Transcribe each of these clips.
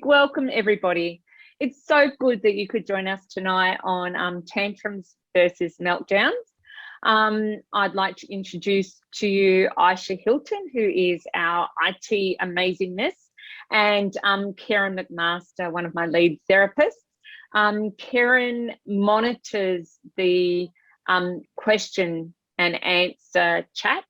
big welcome, everybody. It's so good that you could join us tonight on Tantrums versus Meltdowns. I'd like to introduce to you Aisha Hilton, who is our IT amazingness, and Karen McMaster, one of my lead therapists. Karen monitors the question and answer chat.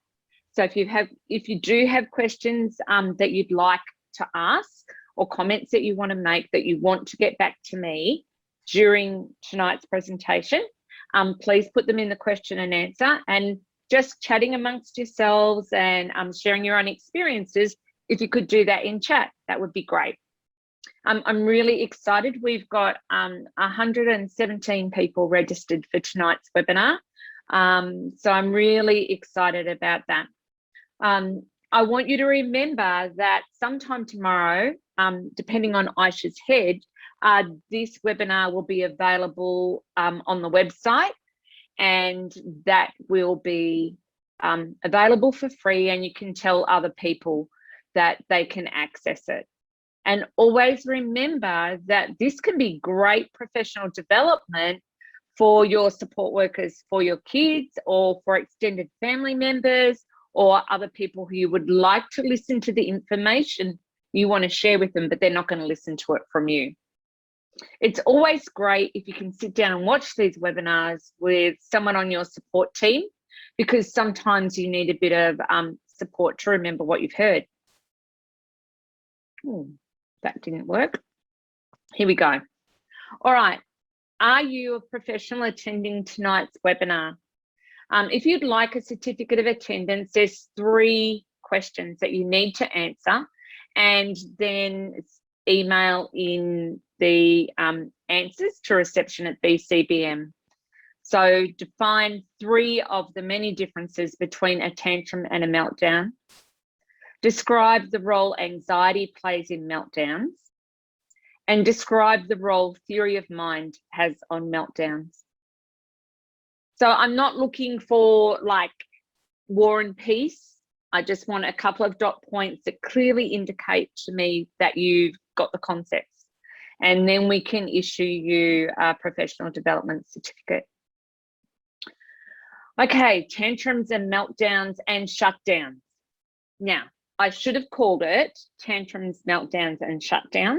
So if you do have questions that you'd like to ask or comments that you want to make that you want to get back to me during tonight's presentation, please put them in the question and answer, and just chatting amongst yourselves and sharing your own experiences. If you could do that in chat, that would be great. I'm really excited. We've got 117 people registered for tonight's webinar. So I'm really excited about that. I want you to remember that sometime tomorrow, depending on Aisha's head, this webinar will be available on the website, and that will be available for free, and you can tell other people that they can access it. And always remember that this can be great professional development for your support workers, for your kids, or for extended family members, or other people who you would like to listen to the information you want to share with them, but they're not going to listen to it from you. It's always great if you can sit down and watch these webinars with someone on your support team, because sometimes you need a bit of support to remember what you've heard. That didn't work. Here we go. All right. Are you a professional attending tonight's webinar? If you'd like a certificate of attendance, there's 3 questions that you need to answer, and then email in the answers to reception at BCBM. So define 3 of the many differences between a tantrum and a meltdown. Describe the role anxiety plays in meltdowns, and describe the role theory of mind has on meltdowns. So I'm not looking for like war and peace. I just want a couple of dot points that clearly indicate to me that you've got the concepts, and then we can issue you a professional development certificate. Okay, tantrums and meltdowns and shutdowns. Now, I should have called it tantrums, meltdowns and shutdowns,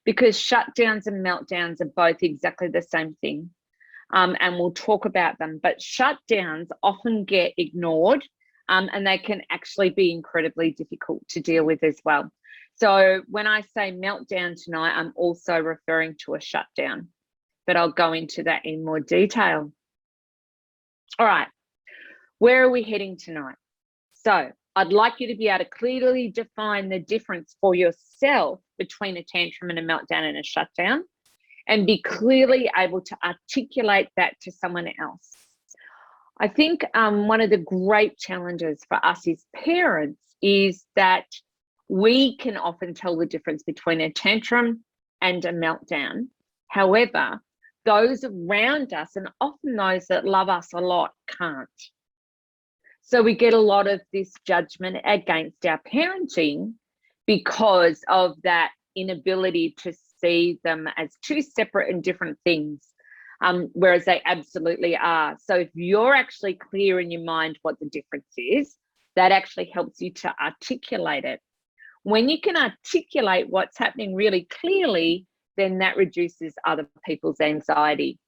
because shutdowns and meltdowns are both exactly the same thing. And we'll talk about them, but shutdowns often get ignored, and they can actually be incredibly difficult to deal with as well. So when I say meltdown tonight, I'm also referring to a shutdown, but I'll go into that in more detail. All right, where are we heading tonight? So I'd like you to be able to clearly define the difference for yourself between a tantrum and a meltdown and a shutdown, and be clearly able to articulate that to someone else. I think one of the great challenges for us as parents is that we can often tell the difference between a tantrum and a meltdown. However, those around us, and often those that love us a lot, can't. So we get a lot of this judgment against our parenting because of that inability to see them as 2 separate and different things, whereas they absolutely are. So if you're actually clear in your mind what the difference is, that actually helps you to articulate it. When you can articulate what's happening really clearly, then that reduces other people's anxiety.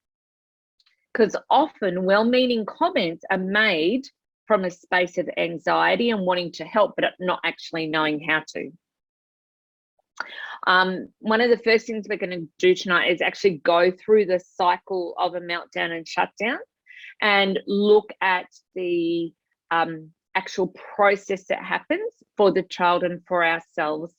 Because often well-meaning comments are made from a space of anxiety and wanting to help, but not actually knowing how to. One of the first things we're going to do tonight is actually go through the cycle of a meltdown and shutdown and look at the actual process that happens for the child and for ourselves.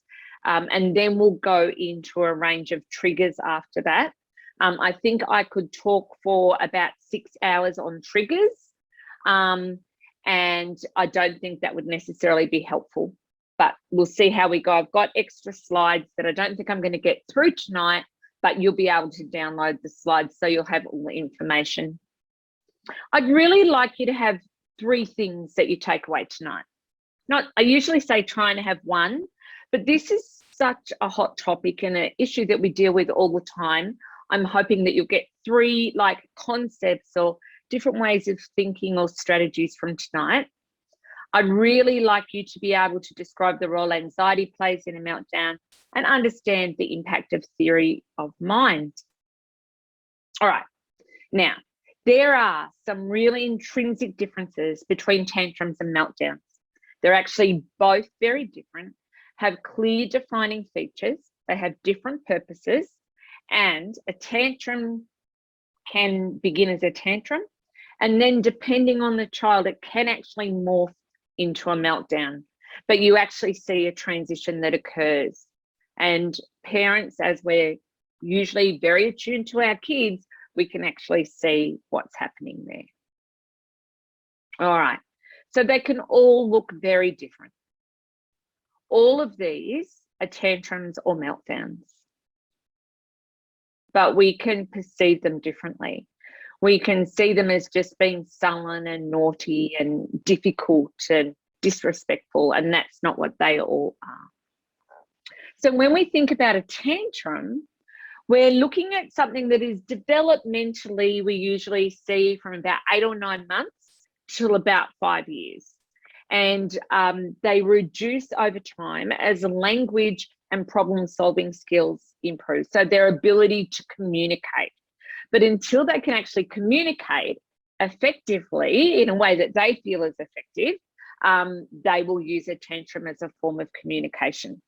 And then we'll go into a range of triggers after that. I think I could talk for about 6 hours on triggers, and I don't think that would necessarily be helpful. But we'll see how we go. I've got extra slides that I don't think I'm going to get through tonight, but you'll be able to download the slides so you'll have all the information. I'd really like you to have 3 things that you take away tonight. I usually say trying to have 1, but this is such a hot topic and an issue that we deal with all the time. I'm hoping that you'll get 3 like concepts or different ways of thinking or strategies from tonight. I'd really like you to be able to describe the role anxiety plays in a meltdown and understand the impact of theory of mind. All right, now, there are some really intrinsic differences between tantrums and meltdowns. They're actually both very different, have clear defining features, they have different purposes, and a tantrum can begin as a tantrum, and then depending on the child, it can actually morph into a meltdown, but you actually see a transition that occurs. And parents, as we're usually very attuned to our kids, we can actually see what's happening there. All right, so they can all look very different. All of these are tantrums or meltdowns, but we can perceive them differently. We can see them as just being sullen and naughty and difficult and disrespectful, and that's not what they all are. So when we think about a tantrum, we're looking at something that is developmentally, we usually see from about 8 or 9 months till about 5 years. And they reduce over time as language and problem-solving skills improve, so their ability to communicate. But until they can actually communicate effectively in a way that they feel is effective, they will use a tantrum as a form of communication.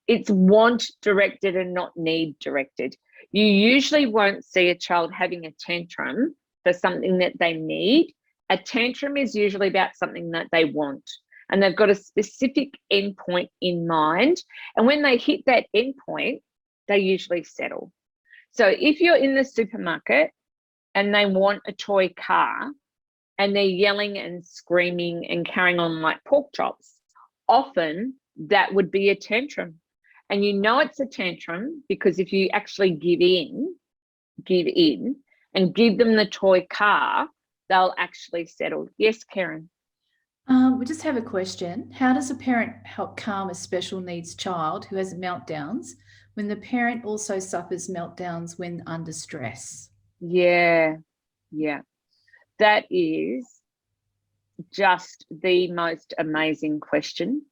It's want directed and not need directed. You usually won't see a child having a tantrum for something that they need. A tantrum is usually about something that they want, and they've got a specific endpoint in mind. And when they hit that endpoint, they usually settle. So if you're in the supermarket and they want a toy car and they're yelling and screaming and carrying on like pork chops, often that would be a tantrum. And you know it's a tantrum because if you actually give in and give them the toy car, they'll actually settle. Yes, Karen? We just have a question. How does a parent help calm a special needs child who has meltdowns when the parent also suffers meltdowns when under stress? Yeah. That is just the most amazing question.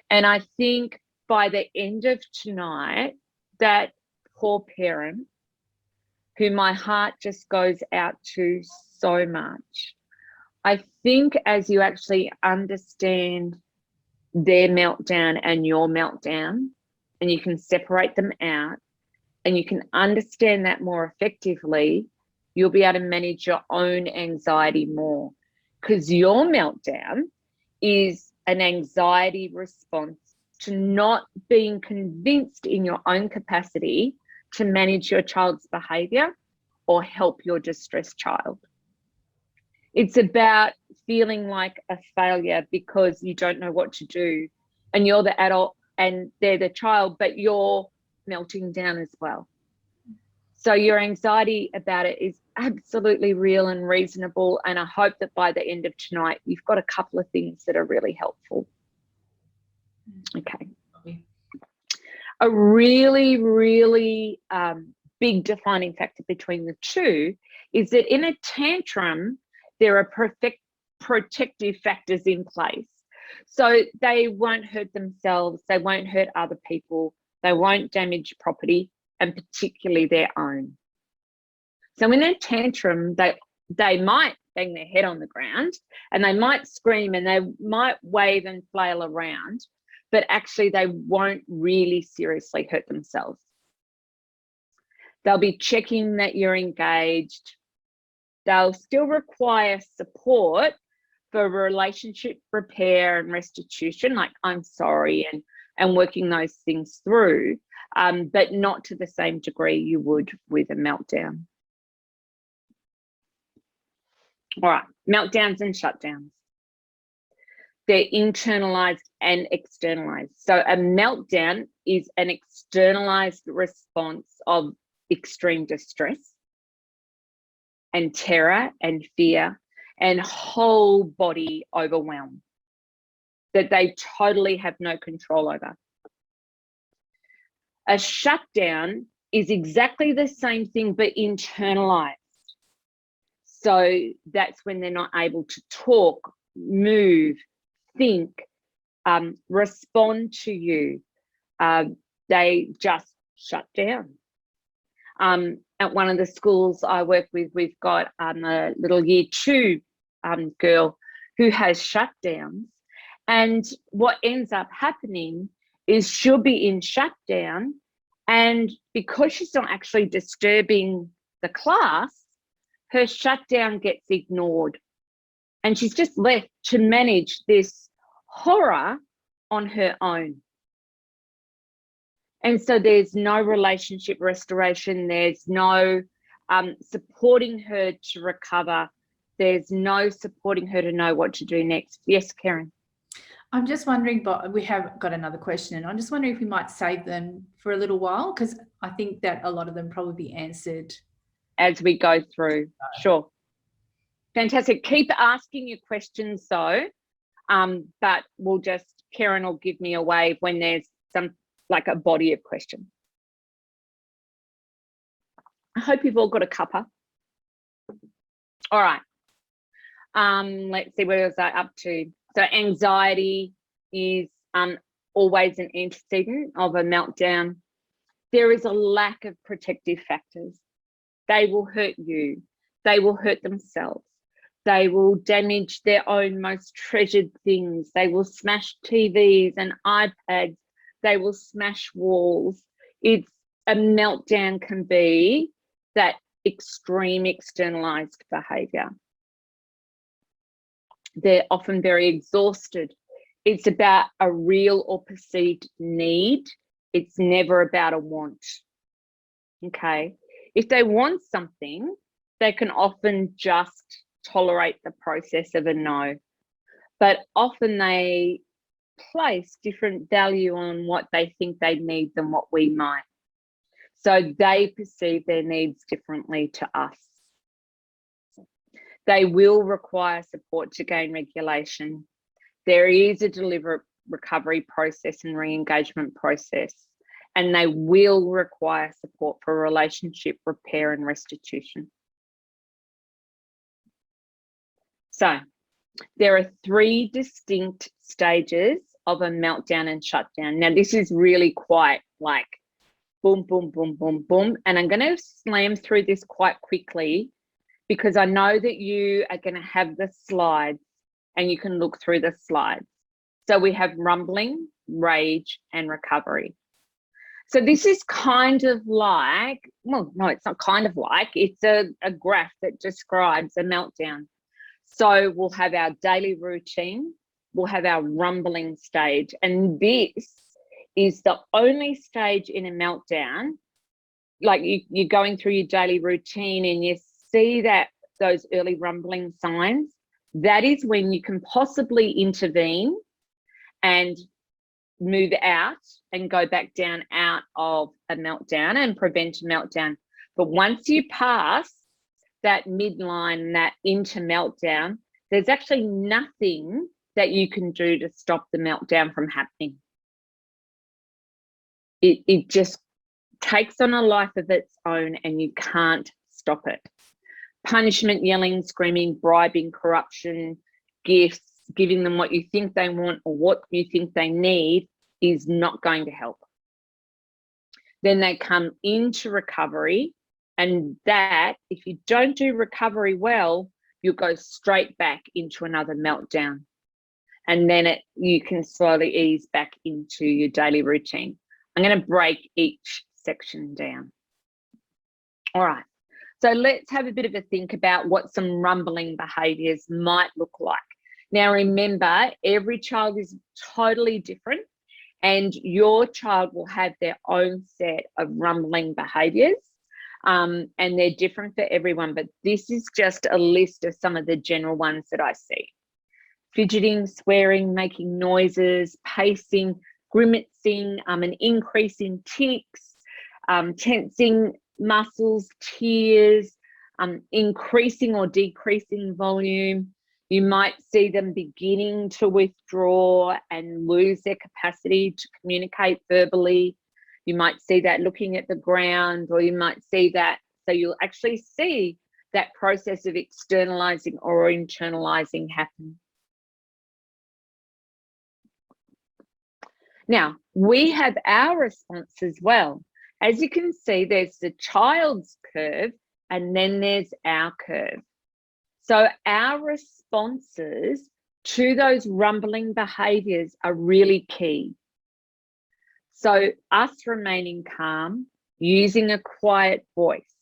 And I think by the end of tonight, that poor parent, who my heart just goes out to so much, I think as you actually understand their meltdown and your meltdown, and you can separate them out, and you can understand that more effectively, you'll be able to manage your own anxiety more, because your meltdown is an anxiety response to not being convinced in your own capacity to manage your child's behavior or help your distressed child. It's about feeling like a failure because you don't know what to do, and you're the adult and they're the child, but you're melting down as well. So your anxiety about it is absolutely real and reasonable, and I hope that by the end of tonight, you've got a couple of things that are really helpful. Okay. A really, really big defining factor between the two is that in a tantrum, there are protective factors in place. So they won't hurt themselves, they won't hurt other people, they won't damage property, and particularly their own. So in a tantrum, they might bang their head on the ground and they might scream and they might wave and flail around, but actually they won't really seriously hurt themselves. They'll be checking that you're engaged. They'll still require support for relationship repair and restitution, like I'm sorry, and working those things through, but not to the same degree you would with a meltdown. All right, meltdowns and shutdowns. They're internalized and externalized. So a meltdown is an externalized response of extreme distress and terror and fear and whole body overwhelm that they totally have no control over. A shutdown is exactly the same thing, but internalized. So that's when they're not able to talk, move, think, respond to you. They just shut down. At one of the schools I work with, we've got a little year 2 girl who has shutdowns. And what ends up happening is she'll be in shutdown, and because she's not actually disturbing the class, her shutdown gets ignored. And she's just left to manage this horror on her own. And so there's no relationship restoration. There's no supporting her to recover. There's no supporting her to know what to do next. Yes, Karen. I'm just wondering, but we have got another question, and I'm just wondering if we might save them for a little while, because I think that a lot of them probably be answered as we go through. Sure. Fantastic. Keep asking your questions though, but we'll just, Karen will give me a wave when there's some, like a body of questions. I hope you've all got a cuppa. All right. Let's see, where was I up to? So anxiety is always an antecedent of a meltdown. There is a lack of protective factors. They will hurt you. They will hurt themselves. They will damage their own most treasured things. They will smash TVs and iPads. They will smash walls. It's a meltdown can be that extreme externalized behavior. They're often very exhausted. It's about a real or perceived need. It's never about a want. Okay. If they want something, they can often just tolerate the process of a no. But often they place different value on what they think they need than what we might. So they perceive their needs differently to us. They will require support to gain regulation. There is a deliberate recovery process and re-engagement process, and they will require support for relationship repair and restitution. So there are 3 distinct stages of a meltdown and shutdown. Now, this is really quite like boom, boom, boom, boom, boom. And I'm going to slam through this quite quickly because I know that you are going to have the slides and you can look through the slides. So we have rumbling, rage, and recovery. So this is kind of like, well, no, it's not kind of like, it's a graph that describes a meltdown. So we'll have our daily routine, we'll have our rumbling stage, and this is the only stage in a meltdown. Like you're going through your daily routine and you see that those early rumbling signs, that is when you can possibly intervene and move out and go back down out of a meltdown and prevent a meltdown. But once you pass that midline, that into meltdown, there's actually nothing that you can do to stop the meltdown from happening. It just takes on a life of its own and you can't stop it. Punishment, yelling, screaming, bribing, corruption, gifts, giving them what you think they want or what you think they need is not going to help. Then they come into recovery, and that, if you don't do recovery well, you'll go straight back into another meltdown. And then you can slowly ease back into your daily routine. I'm going to break each section down. All right. So let's have a bit of a think about what some rumbling behaviours might look like. Now, remember, every child is totally different, and your child will have their own set of rumbling behaviours, and they're different for everyone, but this is just a list of some of the general ones that I see. Fidgeting, swearing, making noises, pacing, grimacing, an increase in tics, tensing muscles, tears, increasing or decreasing volume. You might see them beginning to withdraw and lose their capacity to communicate verbally. You might see that looking at the ground, or you might see that, so you'll actually see that process of externalizing or internalizing happen. Now, we have our response as well. As you can see, there's the child's curve, and then there's our curve. So our responses to those rumbling behaviours are really key. So us remaining calm, using a quiet voice,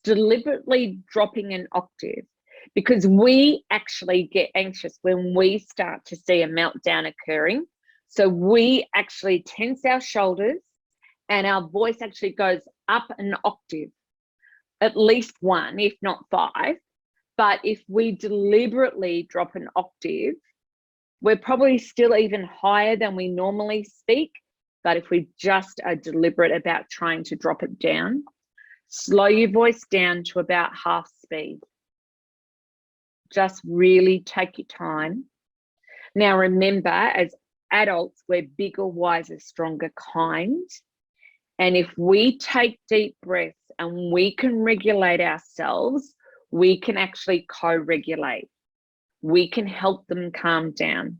deliberately dropping an octave, because we actually get anxious when we start to see a meltdown occurring. So we actually tense our shoulders and our voice actually goes up an octave, at least one, if not 5. But if we deliberately drop an octave, we're probably still even higher than we normally speak. But if we just are deliberate about trying to drop it down, slow your voice down to about half speed. Just really take your time. Now, remember, as adults, we're bigger, wiser, stronger, kind. And if we take deep breaths and we can regulate ourselves, we can actually co-regulate. We can help them calm down.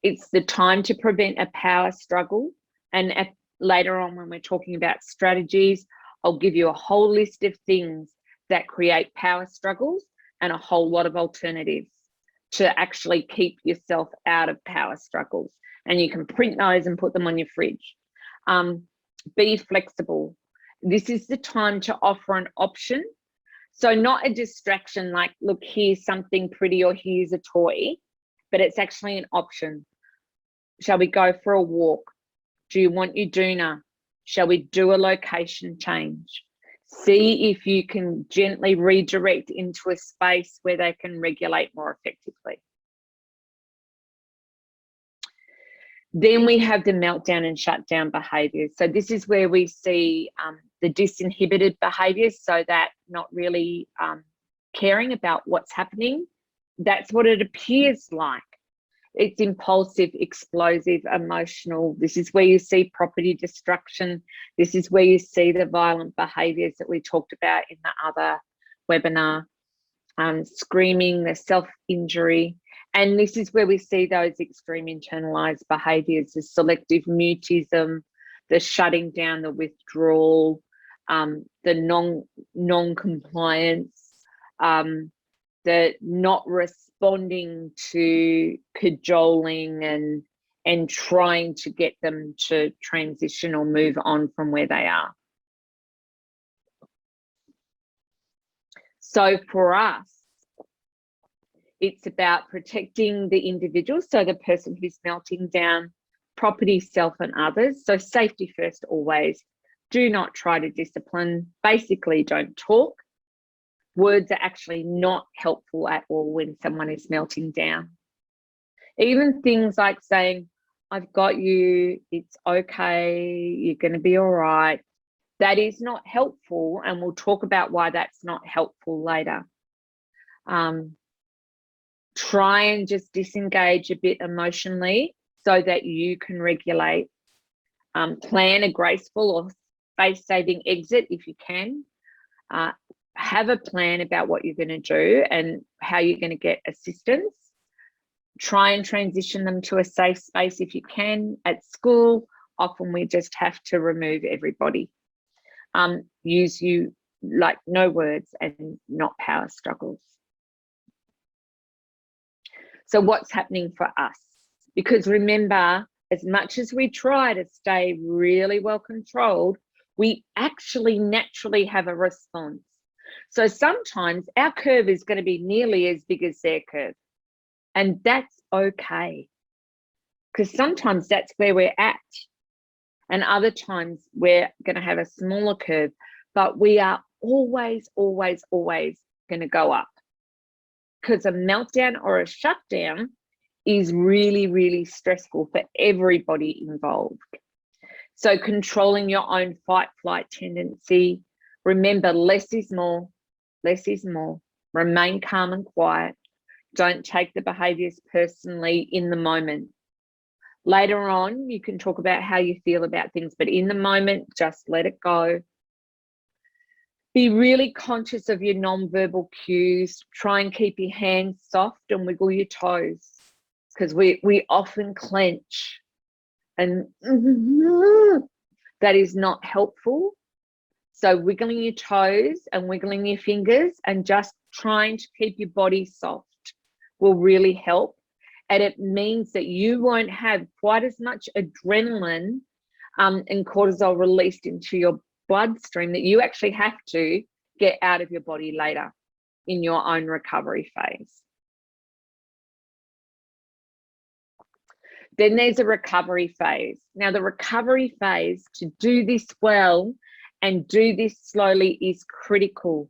It's the time to prevent a power struggle. And later on, when we're talking about strategies, I'll give you a whole list of things that create power struggles and a whole lot of alternatives to actually keep yourself out of power struggles. And you can print those and put them on your fridge. Be flexible. This is the time to offer an option. So not a distraction like, look, here's something pretty or here's a toy, but it's actually an option. Shall we go for a walk? Do you want your doona? Shall we do a location change? See if you can gently redirect into a space where they can regulate more effectively. Then we have the meltdown and shutdown behaviours. So this is where we see the disinhibited behaviours, so that not really caring about what's happening. That's what it appears like. It's impulsive, explosive, emotional. This is where you see property destruction. This is where you see the violent behaviours that we talked about in the other webinar. Screaming, the self-injury. And this is where we see those extreme internalized behaviours, the selective mutism, the shutting down, the withdrawal, the non-compliance, the not responding to cajoling and trying to get them to transition or move on from where they are. So for us, it's about protecting the individual, so the person who's melting down, property, self and others. So safety first always. Do not try to discipline. Basically, don't talk. Words are actually not helpful at all when someone is melting down. Even things like saying, I've got you, it's okay, you're going to be all right. That is not helpful, and we'll talk about why that's not helpful later. Try and just disengage a bit emotionally so that you can regulate. Plan a graceful or space-saving exit if you can. Have a plan about what you're going to do and how you're going to get assistance. Try and transition them to a safe space if you can. At school, often we just have to remove everybody. Use you like no words and not power struggles. So what's happening for us? Because remember, as much as we try to stay really well controlled, we actually naturally have a response. So sometimes our curve is going to be nearly as big as their curve. And that's okay. Because sometimes that's where we're at. And other times we're going to have a smaller curve, but we are always, always, always going to go up. Because a meltdown or a shutdown is really, really stressful for everybody involved. So controlling your own fight-flight tendency. Remember, less is more, less is more. Remain calm and quiet. Don't take the behaviours personally in the moment. Later on, you can talk about how you feel about things, but in the moment, just let it go. Be really conscious of your non-verbal cues. Try and keep your hands soft and wiggle your toes, because we often clench, and that is not helpful. So wiggling your toes and wiggling your fingers and just trying to keep your body soft will really help. And it means that you won't have quite as much adrenaline and cortisol released into your bloodstream that you actually have to get out of your body later in your own recovery phase. Then there's a recovery phase. Now, the recovery phase, to do this well and do this slowly, is critical.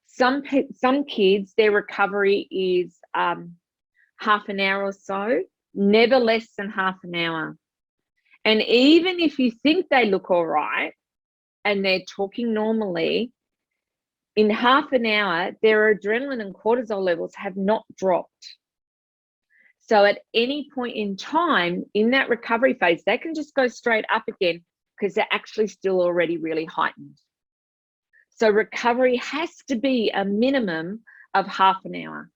Some kids, their recovery is half an hour or so, never less than half an hour. And even if you think they look all right and they're talking normally, in half an hour, their adrenaline and cortisol levels have not dropped. So at any point in time in that recovery phase, they can just go straight up again because they're actually still already really heightened. So recovery has to be a minimum of half an hour.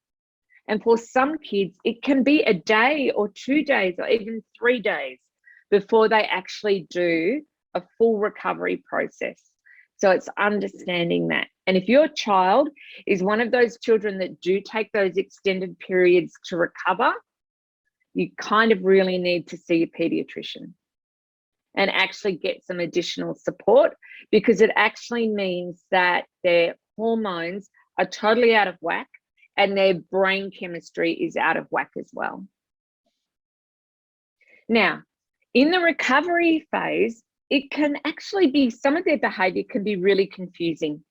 And for some kids, it can be a day or 2 days or even 3 days before they actually do a full recovery process. So it's understanding that. And if your child is one of those children that do take those extended periods to recover, you kind of really need to see a pediatrician and actually get some additional support, because it actually means that their hormones are totally out of whack and their brain chemistry is out of whack as well. Now, in the recovery phase, it can actually be, some of their behavior can be really confusing,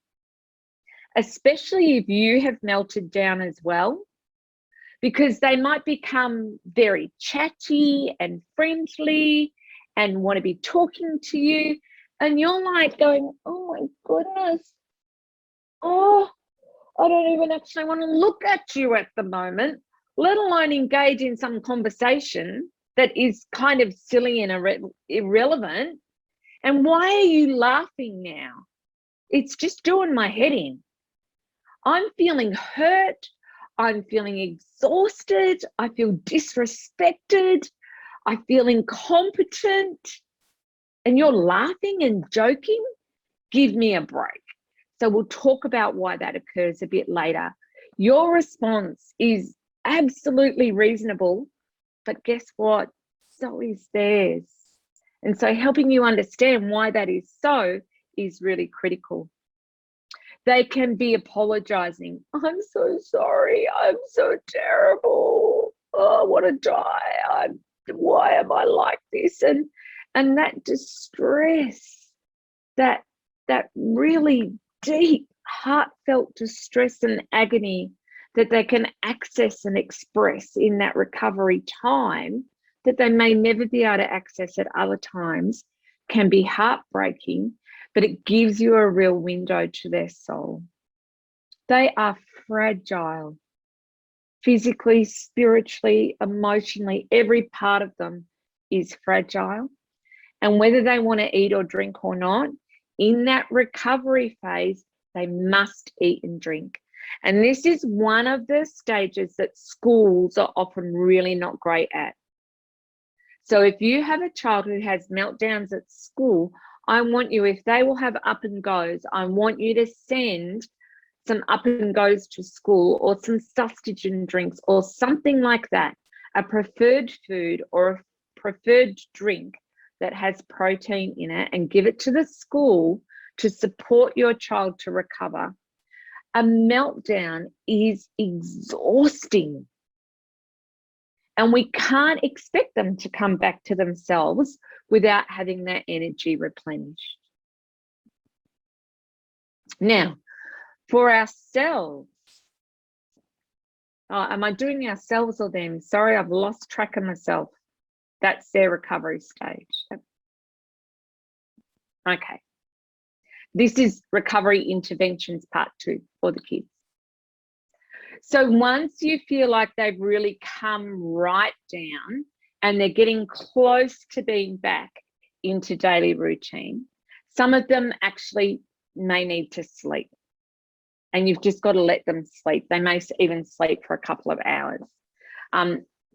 especially if you have melted down as well, because they might become very chatty and friendly and want to be talking to you. And you're like going, oh my goodness, oh, I don't even actually want to look at you at the moment, let alone engage in some conversation that is kind of silly and irrelevant. And why are you laughing now? It's just doing my head in. I'm feeling hurt. I'm feeling exhausted. I feel disrespected. I feel incompetent. And you're laughing and joking? Give me a break. So we'll talk about why that occurs a bit later. Your response is absolutely reasonable, but guess what? So is theirs. And so helping you understand why that is so is really critical. They can be apologizing. I'm so sorry. I'm so terrible. Oh, I want to die. Why am I like this? And that distress, that really deep, heartfelt distress and agony that they can access and express in that recovery time that they may never be able to access at other times, can be heartbreaking, but it gives you a real window to their soul. They are fragile, physically, spiritually, emotionally, every part of them is fragile. And whether they want to eat or drink or not, in that recovery phase, they must eat and drink. And this is one of the stages that schools are often really not great at. So if you have a child who has meltdowns at school, I want you, if they will have up and goes, I want you to send some up and goes to school, or some sustenance drinks or something like that, a preferred food or a preferred drink that has protein in it, and give it to the school to support your child to recover. A meltdown is exhausting. And we can't expect them to come back to themselves without having that energy replenished. Now, for ourselves, am I doing ourselves or them? Sorry, I've lost track of myself. That's their recovery stage. Okay. This is recovery interventions part 2 for the kids. So once you feel like they've really come right down and they're getting close to being back into daily routine, some of them actually may need to sleep, and you've just got to let them sleep. They may even sleep for a couple of hours.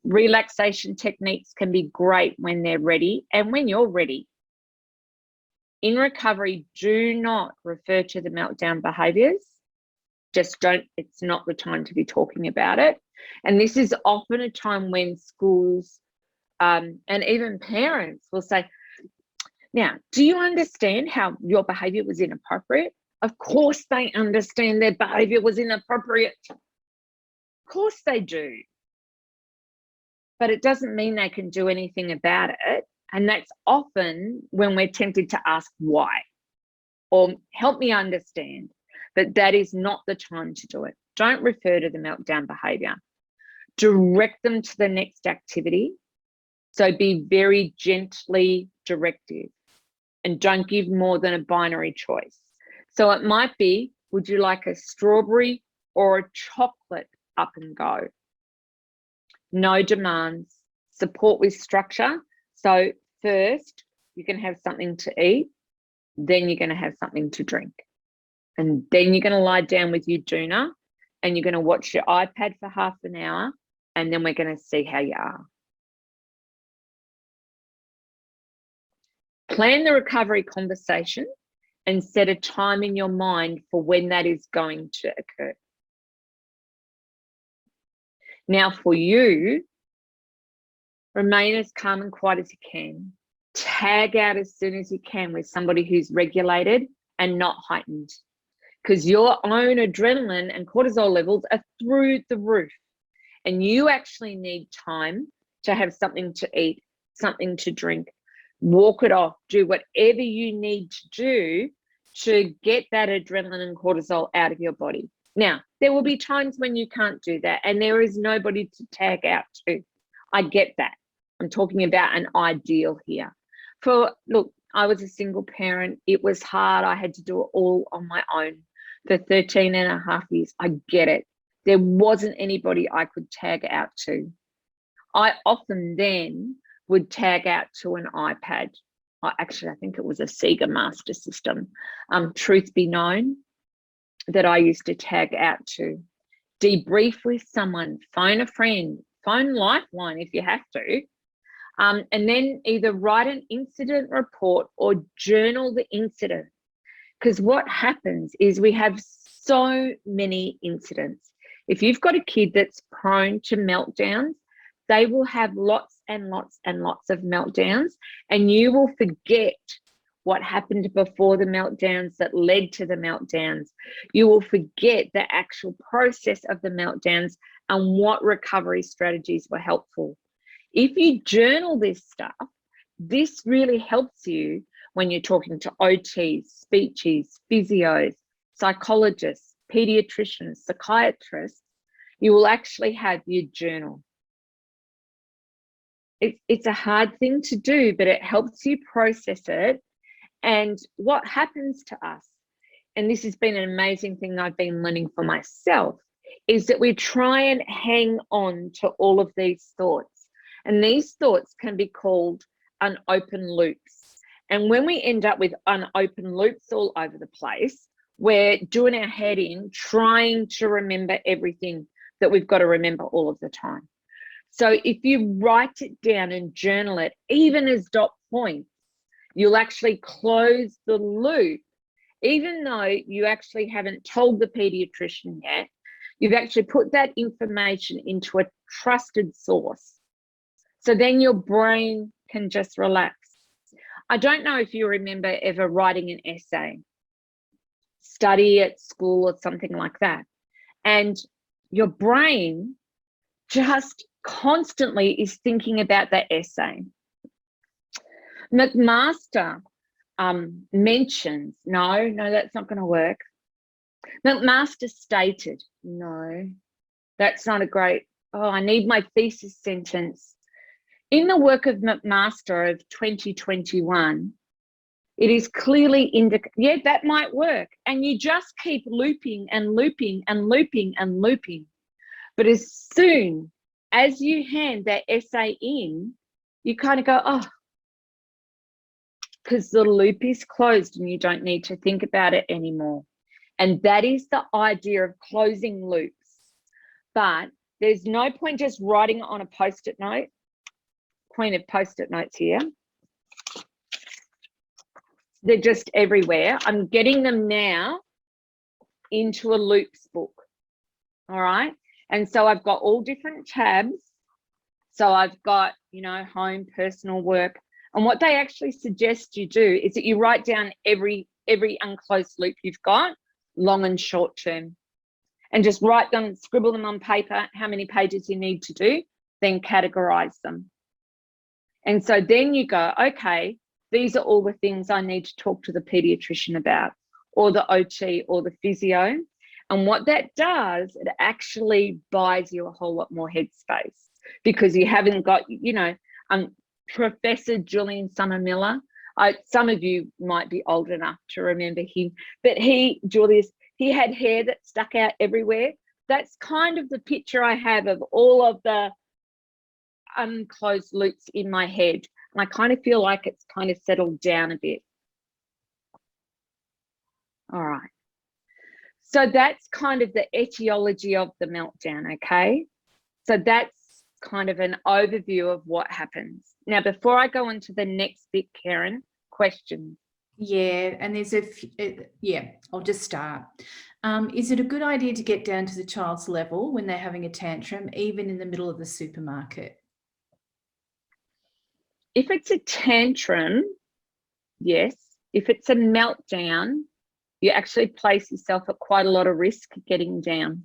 Relaxation techniques can be great when they're ready and when you're ready. In recovery, do not refer to the meltdown behaviours. Just don't, it's not the time to be talking about it. And this is often a time when schools and even parents will say, now, do you understand how your behaviour was inappropriate? Of course they understand their behaviour was inappropriate. Of course they do. But it doesn't mean they can do anything about it. And that's often when we're tempted to ask why, or help me understand. But that is not the time to do it. Don't refer to the meltdown behaviour. Direct them to the next activity. So be very gently directive, and don't give more than a binary choice. So it might be, would you like a strawberry or a chocolate up and go? No demands, support with structure. So first you can have something to eat, then you're going to have something to drink. And then you're going to lie down with your doona and you're going to watch your iPad for half an hour, and then we're going to see how you are. Plan the recovery conversation and set a time in your mind for when that is going to occur. Now for you, remain as calm and quiet as you can. Tag out as soon as you can with somebody who's regulated and not heightened, because your own adrenaline and cortisol levels are through the roof, and you actually need time to have something to eat, something to drink, walk it off, do whatever you need to do to get that adrenaline and cortisol out of your body. Now, there will be times when you can't do that and there is nobody to tag out to. I get that. I'm talking about an ideal here. Look, I was a single parent. It was hard. I had to do it all on my own for 13 and a half years. I get it. There wasn't anybody I could tag out to. I often then would tag out to an iPad. Actually, I think it was a Sega Master System. Truth be known, that I used to tag out to. Debrief with someone, phone a friend, phone Lifeline if you have to, and then either write an incident report or journal the incident. Because what happens is we have so many incidents. If you've got a kid that's prone to meltdowns, they will have lots and lots and lots of meltdowns, and you will forget what happened before the meltdowns that led to the meltdowns. You will forget the actual process of the meltdowns and what recovery strategies were helpful. If you journal this stuff, this really helps you when you're talking to OTs, speechies, physios, psychologists, pediatricians, psychiatrists. You will actually have your journal. It's a hard thing to do, but it helps you process it. And what happens to us, and this has been an amazing thing I've been learning for myself, is that we try and hang on to all of these thoughts. And these thoughts can be called unopened loops. And when we end up with unopened loops all over the place, we're doing our head in, trying to remember everything that we've got to remember all of the time. So if you write it down and journal it, even as dot points, you'll actually close the loop. Even though you actually haven't told the pediatrician yet, you've actually put that information into a trusted source. So then your brain can just relax. I don't know if you remember ever writing an essay, study at school or something like that, and your brain just constantly is thinking about that essay. McMaster mentions, no, that's not going to work. McMaster stated, no, that's not a great, I need my thesis sentence. In the work of McMaster of 2021, it is clearly yeah, that might work. And you just keep looping and looping and looping and looping. But as soon as you hand that essay in, you kind of go, oh, because the loop is closed and you don't need to think about it anymore. And that is the idea of closing loops. But there's no point just writing it on a post-it note. Point of post-it notes here. They're just everywhere. I'm getting them now into a loops book. All right. And so I've got all different tabs. So I've got, you know, home, personal, work. And what they actually suggest you do is that you write down every unclosed loop you've got, long and short term, and just write them, scribble them on paper, how many pages you need to do, then categorize them. And so then you go, okay, these are all the things I need to talk to the pediatrician about, or the OT or the physio. And what that does, it actually buys you a whole lot more headspace, because you haven't got, you know, Professor Julian Summer Miller. Some of you might be old enough to remember him, but Julius, he had hair that stuck out everywhere. That's kind of the picture I have of all of the unclosed loops in my head. And I kind of feel like it's kind of settled down a bit. All right. So that's kind of the etiology of the meltdown, okay? So that's kind of an overview of what happens. Now, before I go on to the next bit, Karen, questions. Yeah, and there's I'll just start. Is it a good idea to get down to the child's level when they're having a tantrum, even in the middle of the supermarket? If it's a tantrum, yes. If it's a meltdown, you actually place yourself at quite a lot of risk getting down.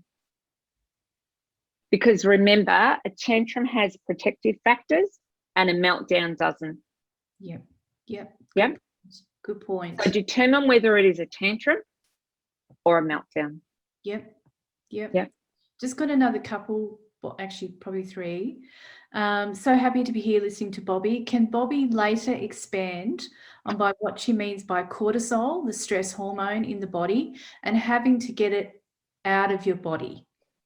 Because remember, a tantrum has protective factors and a meltdown doesn't. Yep. Good point. So determine whether it is a tantrum or a meltdown. Yep. Just got another couple, well, actually probably three. So happy to be here listening to Bobbi. Can Bobbi later expand on by what she means by cortisol, the stress hormone in the body, and having to get it out of your body?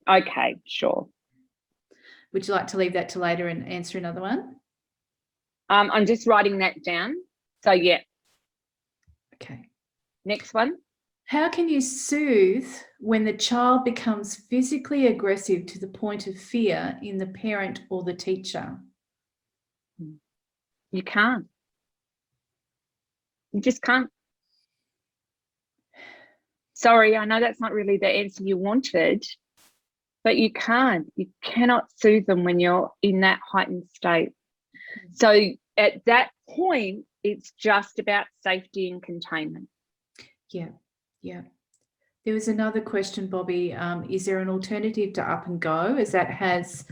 Okay, sure. Would you like to leave that to later and answer another one? I'm just writing that down. So yeah. Okay. Next one. How can you soothe when the child becomes physically aggressive to the point of fear in the parent or the teacher? You can't. You just can't. Sorry, I know that's not really the answer you wanted, but you can't. You cannot soothe them when you're in that heightened state. So at that point, it's just about safety and containment. Yeah. There was another question, Bobbi. Is there an alternative to up and go? As that has,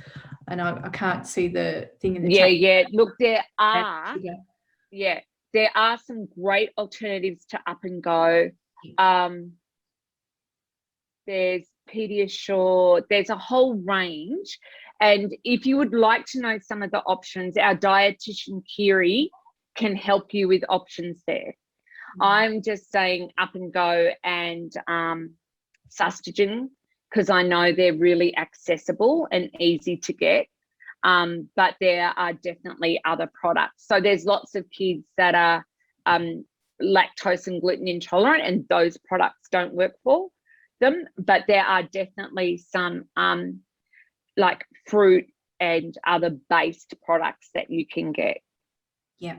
and I can't see the thing in the chat. Yeah. Look, there are some great alternatives to up and go. There's Pediasure, there's a whole range. And if you would like to know some of the options, our dietitian Kiri can help you with options there. I'm just saying up and go and Sustagen, because I know they're really accessible and easy to get. But there are definitely other products. So there's lots of kids that are lactose and gluten intolerant, and those products don't work for them. But there are definitely some like fruit and other based products that you can get. Yeah.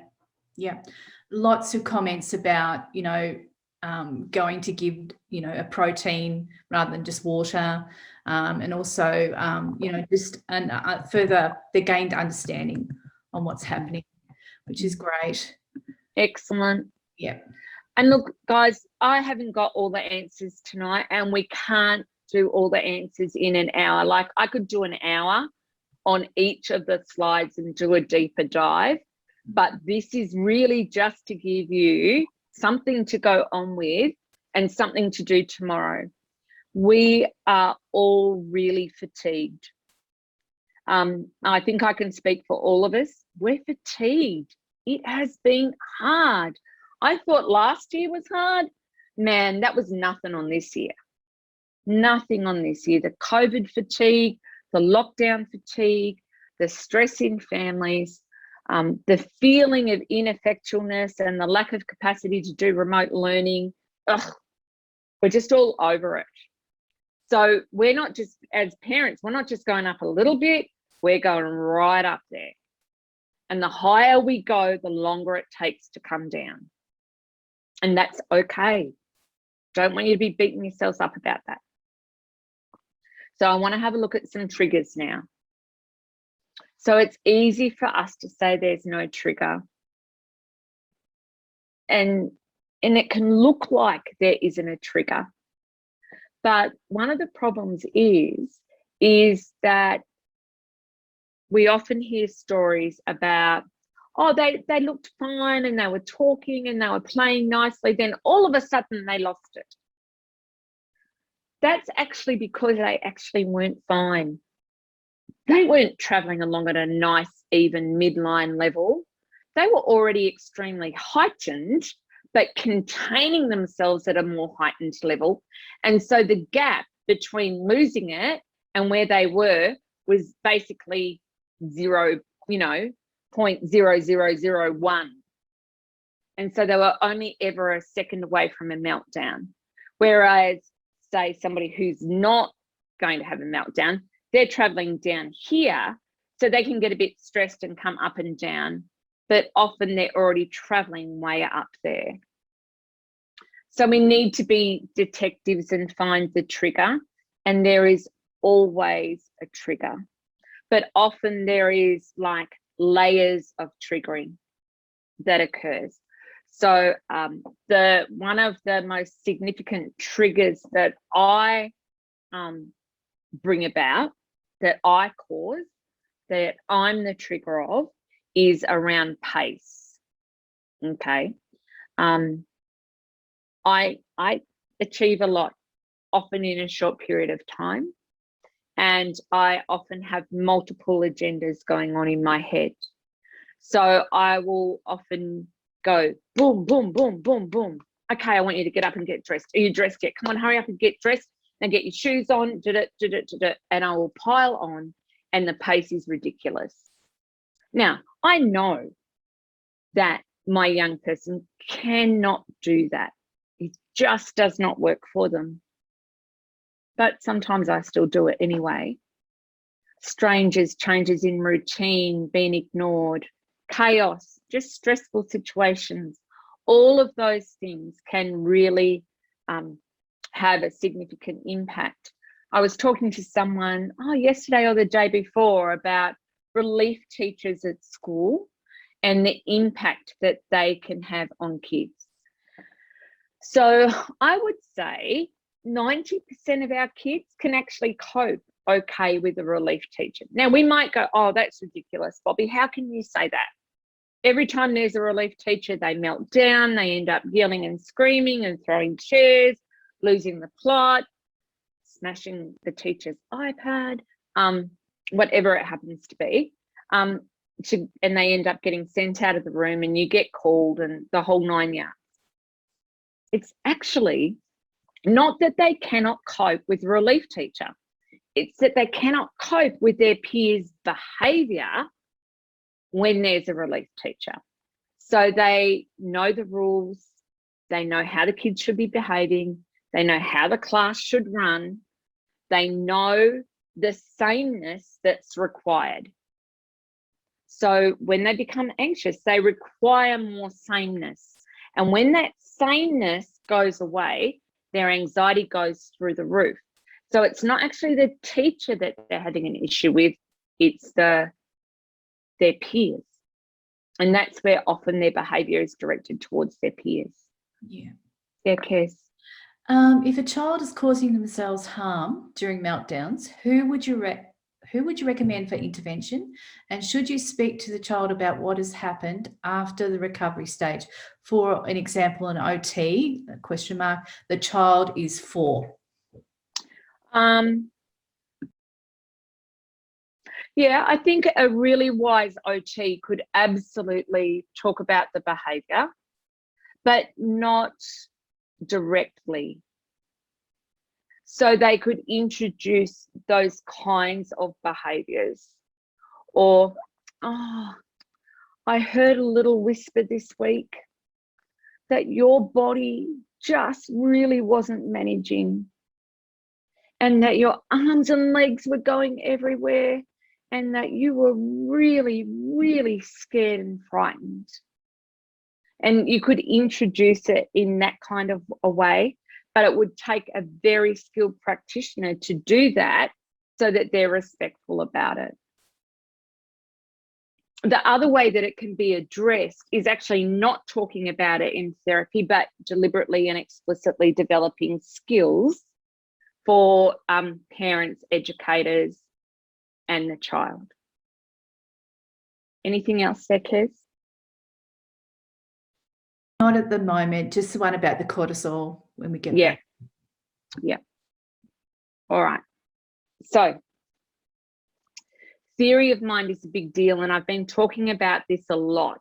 Lots of comments about, going to give, a protein rather than just water. And also, just further, they gained understanding on what's happening, which is great. Excellent. Yeah. And look, guys, I haven't got all the answers tonight, and we can't do all the answers in an hour. Like, I could do an hour on each of the slides and do a deeper dive. But this is really just to give you something to go on with and something to do tomorrow. We are all really fatigued. I think I can speak for all of us. We're fatigued. It has been hard. I thought last year was hard. Man, that was nothing on this year. Nothing on this year. The COVID fatigue, the lockdown fatigue, the stress in families. the feeling of ineffectualness and the lack of capacity to do remote learning, we're just all over it. So we're not just, as parents, we're not just going up a little bit, we're going right up there. And the higher we go, the longer it takes to come down. And that's okay. Don't want you to be beating yourselves up about that. So I want to have a look at some triggers now. So it's easy for us to say there's no trigger. And it can look like there isn't a trigger. But one of the problems is that we often hear stories about, oh, they looked fine and they were talking and they were playing nicely, then all of a sudden they lost it. That's actually because they actually weren't fine. They weren't traveling along at a nice, even midline level. They were already extremely heightened, but containing themselves at a more heightened level. And so the gap between losing it and where they were was basically 0.0001. And so they were only ever a second away from a meltdown. Whereas, say, somebody who's not going to have a meltdown, they're traveling down here, so they can get a bit stressed and come up and down, but often they're already traveling way up there. So we need to be detectives and find the trigger, and there is always a trigger, but often there is like layers of triggering that occurs. So one of the most significant triggers that I bring about, that I cause, that I'm the trigger of, is around pace. Okay. I achieve a lot, often in a short period of time, and I often have multiple agendas going on in my head. So I will often go boom, boom, boom, boom, boom. Okay, I want you to get up and get dressed. Are you dressed yet? Come on, hurry up and get dressed and get your shoes on, and I will pile on, and the pace is ridiculous. Now, I know that my young person cannot do that. It just does not work for them. But sometimes I still do it anyway. Strangers, changes in routine, being ignored, chaos, just stressful situations. All of those things can really have a significant impact. I was talking to someone yesterday or the day before about relief teachers at school and the impact that they can have on kids. So I would say 90% of our kids can actually cope okay with a relief teacher. Now we might go, oh, that's ridiculous, Bobbi. How can you say that? Every time there's a relief teacher, they melt down, they end up yelling and screaming and throwing chairs, losing the plot, smashing the teacher's iPad, whatever it happens to be. And they end up getting sent out of the room and you get called and the whole 9 yards. It's actually not that they cannot cope with a relief teacher. It's that they cannot cope with their peers' behaviour when there's a relief teacher. So they know the rules, they know how the kids should be behaving, they know how the class should run, they know the sameness that's required. So when they become anxious, they require more sameness. And when that sameness goes away, their anxiety goes through the roof. So it's not actually the teacher that they're having an issue with, it's their peers. And that's where often their behaviour is directed towards their peers. Yeah. Yeah, Kes. If a child is causing themselves harm during meltdowns, who would you recommend for intervention? And should you speak to the child about what has happened after the recovery stage? For an example, an OT, the child is 4. Yeah, I think a really wise OT could absolutely talk about the behaviour, but not directly. So they could introduce those kinds of behaviours, or I heard a little whisper this week that your body just really wasn't managing, and that your arms and legs were going everywhere, and that you were really, really scared and frightened. And you could introduce it in that kind of a way, but it would take a very skilled practitioner to do that so that they're respectful about it. The other way that it can be addressed is actually not talking about it in therapy, but deliberately and explicitly developing skills for parents, educators, and the child. Anything else there, Kez? Not at the moment, just the one about the cortisol when we get back. Yeah. All right. So theory of mind is a big deal, and I've been talking about this a lot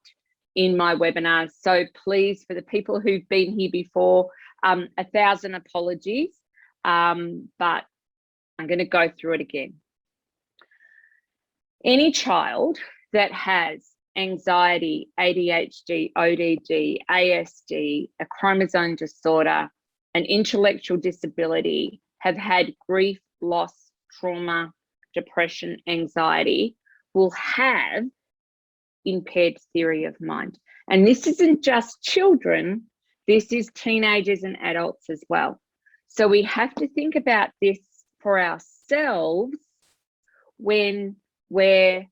in my webinars. So please, for the people who've been here before, 1,000 apologies, but I'm going to go through it again. Any child that has anxiety, ADHD, ODD, ASD, a chromosome disorder, an intellectual disability, have had grief, loss, trauma, depression, anxiety, will have impaired theory of mind. And this isn't just children, this is teenagers and adults as well. So we have to think about this for ourselves when we're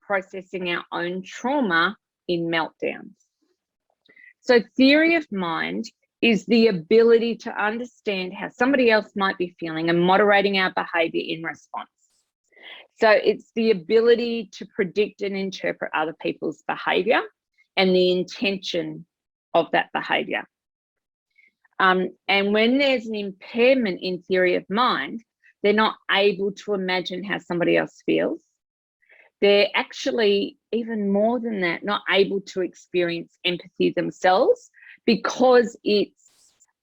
processing our own trauma in meltdowns. So theory of mind is the ability to understand how somebody else might be feeling and moderating our behavior in response. So it's the ability to predict and interpret other people's behavior and the intention of that behavior. And when there's an impairment in theory of mind, they're not able to imagine how somebody else feels. They're actually, even more than that, not able to experience empathy themselves because it's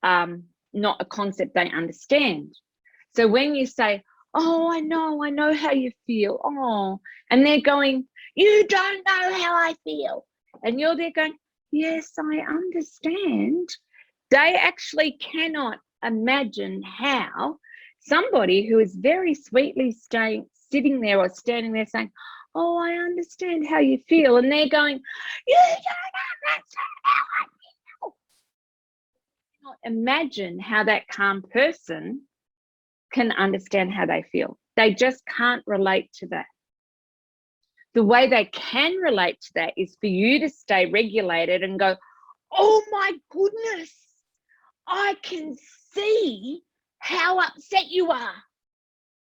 not a concept they understand. So when you say, oh, I know how you feel, oh, and they're going, you don't know how I feel. And you're there going, yes, I understand. They actually cannot imagine how somebody who is very sweetly sitting there or standing there saying, oh, I understand how you feel. And they're going, you don't understand how I feel. Cannot imagine how that calm person can understand how they feel. They just can't relate to that. The way they can relate to that is for you to stay regulated and go, oh my goodness, I can see how upset you are.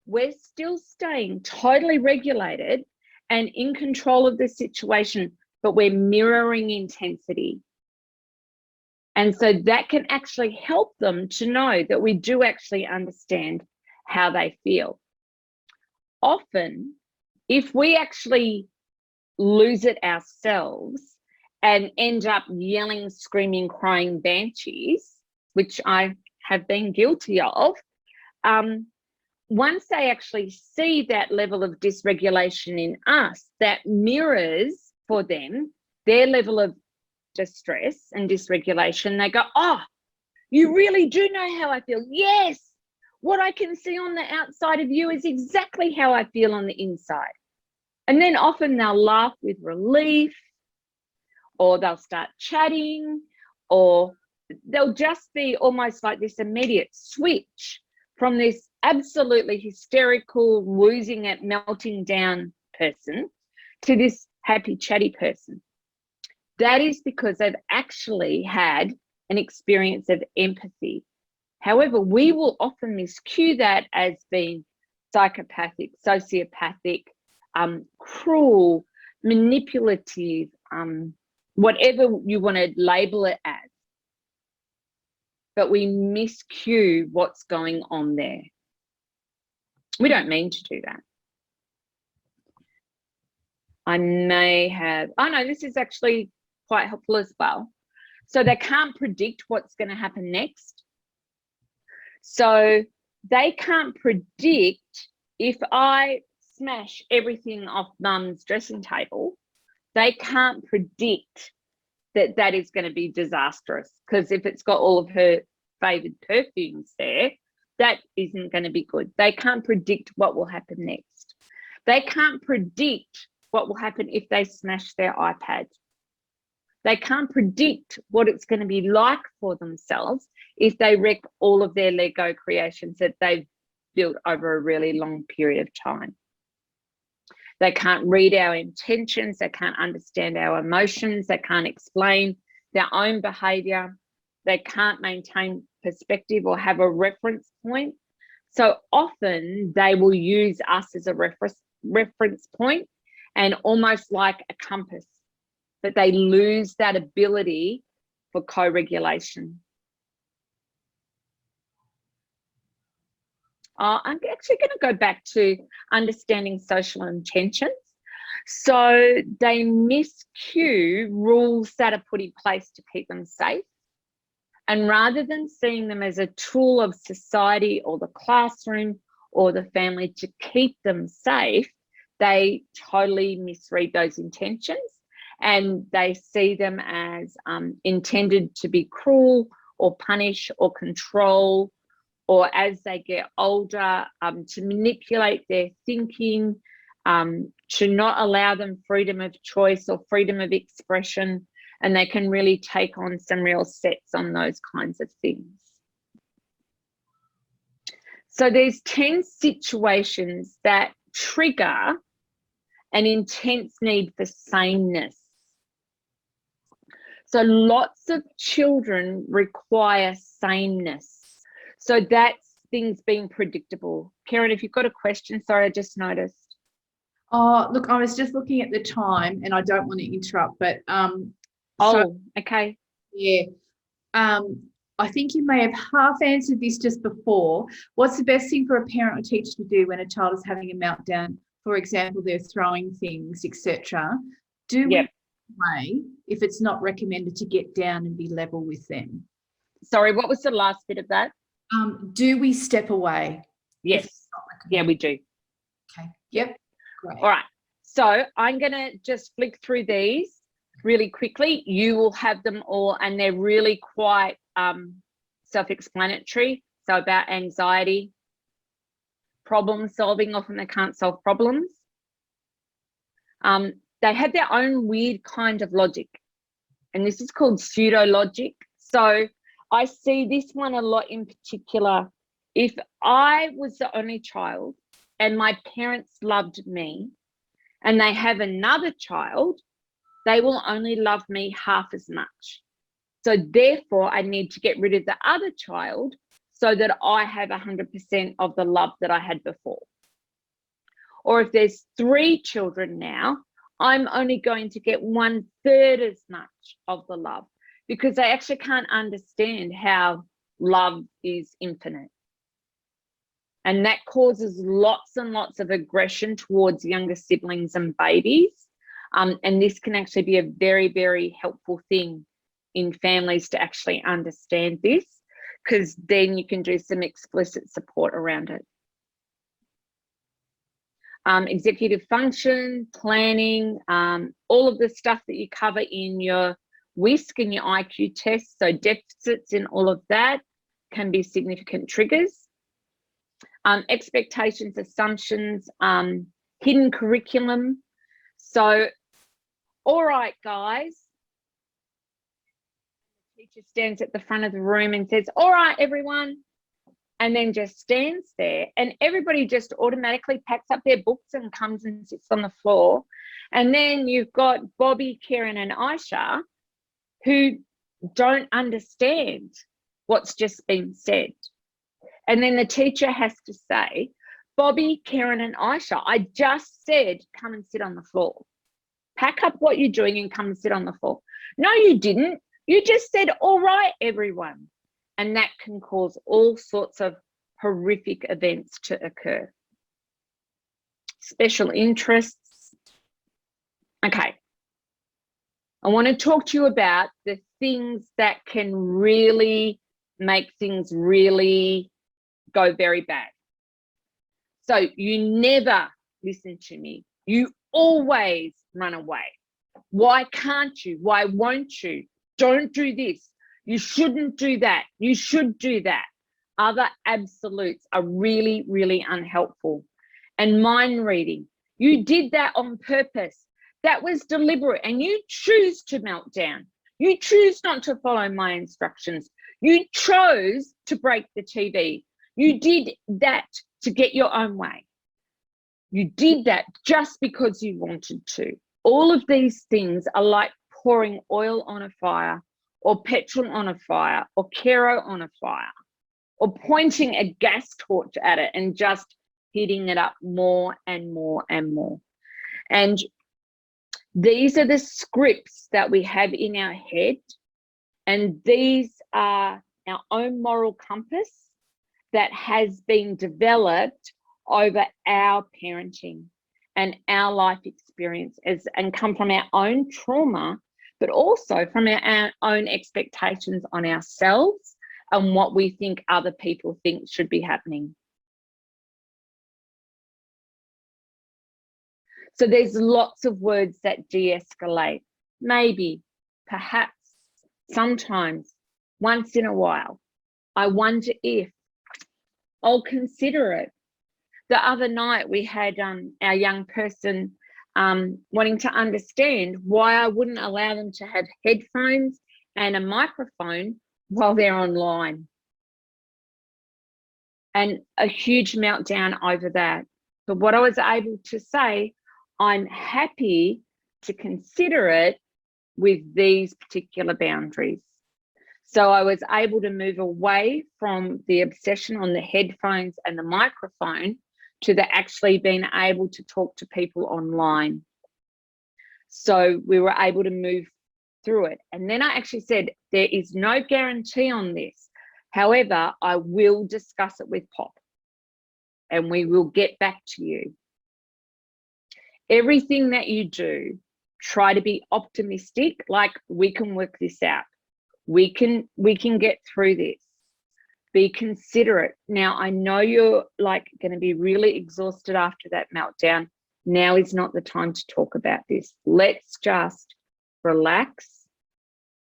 We're still staying totally regulated and in control of the situation, but we're mirroring intensity. And so that can actually help them to know that we do actually understand how they feel. Often, if we actually lose it ourselves and end up yelling, screaming, crying banshees, which I have been guilty of, once they actually see that level of dysregulation in us, that mirrors for them their level of distress and dysregulation, they go, oh, you really do know how I feel. Yes, what I can see on the outside of you is exactly how I feel on the inside. And then often they'll laugh with relief, or they'll start chatting, or they'll just be almost like this immediate switch from this absolutely hysterical, losing it, melting down person to this happy, chatty person. That is because they've actually had an experience of empathy. However, we will often miscue that as being psychopathic, sociopathic, cruel, manipulative, whatever you want to label it as. But we miscue what's going on there. We don't mean to do that. I may have, oh no, this is actually quite helpful as well. So they can't predict what's going to happen next. So they can't predict if I smash everything off mum's dressing table, They can't predict that that is going to be disastrous, because if it's got all of her favoured perfumes there, that isn't going to be good. They can't predict what will happen next. They can't predict what will happen if they smash their iPad. They can't predict what it's going to be like for themselves if they wreck all of their Lego creations that they've built over a really long period of time. They can't read our intentions. They can't understand our emotions. They can't explain their own behaviour. They can't maintain perspective or have a reference point. So often they will use us as a reference point and almost like a compass, but they lose that ability for co-regulation. I'm actually going to go back to understanding social intentions. So they miscue rules that are put in place to keep them safe. And rather than seeing them as a tool of society or the classroom or the family to keep them safe, they totally misread those intentions, and they see them as intended to be cruel or punish or control, or as they get older, to manipulate their thinking, to not allow them freedom of choice or freedom of expression, and they can really take on some real sets on those kinds of things. So there's 10 situations that trigger an intense need for sameness. So lots of children require sameness. So that's things being predictable. Karen, if you've got a question, sorry, I just noticed. Oh, look, I was just looking at the time and I don't want to interrupt, but okay. Yeah. I think you may have half answered this just before. What's the best thing for a parent or teacher to do when a child is having a meltdown? For example, they're throwing things, etc. Do we way if it's not recommended to get down and be level with them? Sorry, what was the last bit of that? Do we step away? Yes. Yeah, we do. Okay. Yep. Great. All right. So I'm going to just flick through these really quickly. You will have them all, and they're really quite self-explanatory. So about anxiety, problem solving, often they can't solve problems. They have their own weird kind of logic, and this is called pseudo logic. So I see this one a lot in particular. If I was the only child and my parents loved me and they have another child, they will only love me half as much. So therefore I need to get rid of the other child so that I have 100% of the love that I had before. Or if there's 3 children now, I'm only going to get 1/3 as much of the love, because they actually can't understand how love is infinite. And that causes lots and lots of aggression towards younger siblings and babies. And this can actually be a very, very helpful thing in families to actually understand this, because then you can do some explicit support around it. Executive function, planning, all of the stuff that you cover in your WISC and your IQ tests, so deficits in all of that can be significant triggers. Expectations, assumptions, hidden curriculum. So, all right, guys. The teacher stands at the front of the room and says, all right, everyone, and then just stands there, and everybody just automatically packs up their books and comes and sits on the floor. And then you've got Bobbi, Karen, and Aisha who don't understand what's just been said. And then the teacher has to say, Bobbi, Karen, and Aisha, I just said, come and sit on the floor. Pack up what you're doing and come and sit on the floor. No, you didn't. You just said, all right, everyone. And that can cause all sorts of horrific events to occur. Special interests. Okay. I want to talk to you about the things that can really make things really go very bad. So you never listen to me. You always run away. Why can't you? Why won't you? Don't do this. You shouldn't do that. You should do that. Other absolutes are really, really unhelpful. And mind reading, you did that on purpose. That was deliberate, and you choose to melt down. You choose not to follow my instructions. You chose to break the TV. You did that to get your own way. You did that just because you wanted to. All of these things are like pouring oil on a fire, or petrol on a fire, or Kero on a fire, or pointing a gas torch at it and just heating it up more and more and more. And these are the scripts that we have in our head, and these are our own moral compass that has been developed over our parenting and our life experiences, and come from our own trauma, but also from our own expectations on ourselves and what we think other people think should be happening. So there's lots of words that de-escalate. Maybe, perhaps, sometimes, once in a while. I wonder if. I'll consider it. The other night we had our young person wanting to understand why I wouldn't allow them to have headphones and a microphone while they're online. And a huge meltdown over that. But what I was able to say, I'm happy to consider it with these particular boundaries. So I was able to move away from the obsession on the headphones and the microphone to the actually being able to talk to people online. So we were able to move through it. And then I actually said, there is no guarantee on this. However, I will discuss it with Pop and we will get back to you. Everything that you do, try to be optimistic, like we can work this out. We can get through this. Be considerate. Now, I know you're like going to be really exhausted after that meltdown. Now is not the time to talk about this. Let's just relax.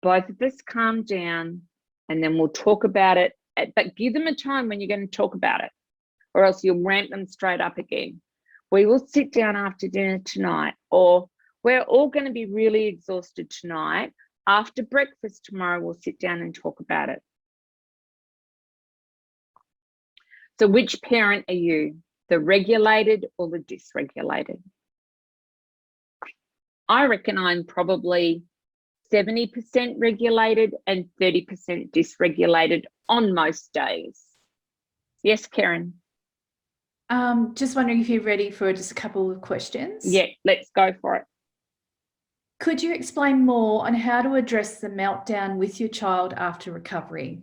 Both of us calm down, and then we'll talk about it. But give them a time when you're going to talk about it, or else you'll ramp them straight up again. We will sit down after dinner tonight, or we're all going to be really exhausted tonight. After breakfast tomorrow, we'll sit down and talk about it. So which parent are you? The regulated or the dysregulated? I reckon I'm probably 70% regulated and 30% dysregulated on most days. Yes, Karen? Just wondering if you're ready for just a couple of questions. Yeah, let's go for it. Could you explain more on how to address the meltdown with your child after recovery?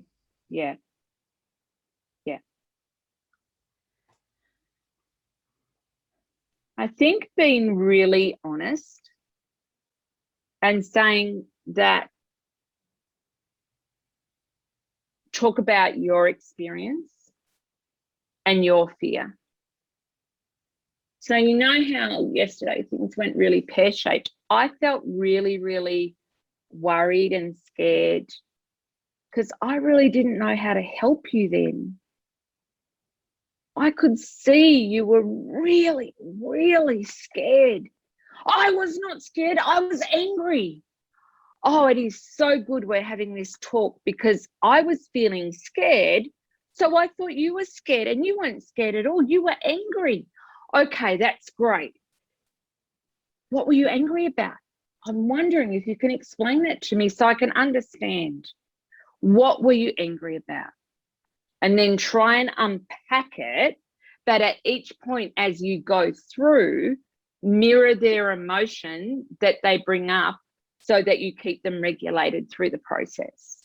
Yeah. I think being really honest and saying that, talk about your experience and your fear. So you know how yesterday things went really pear-shaped. I felt really, really worried and scared because I really didn't know how to help you then. I could see you were really, really scared. I was not scared. I was angry. Oh, it is so good we're having this talk because I was feeling scared. So I thought you were scared, and you weren't scared at all. You were angry. Okay, that's great. What were you angry about? I'm wondering if you can explain that to me so I can understand. What were you angry about? And then try and unpack it, but at each point as you go through, mirror their emotion that they bring up so that you keep them regulated through the process.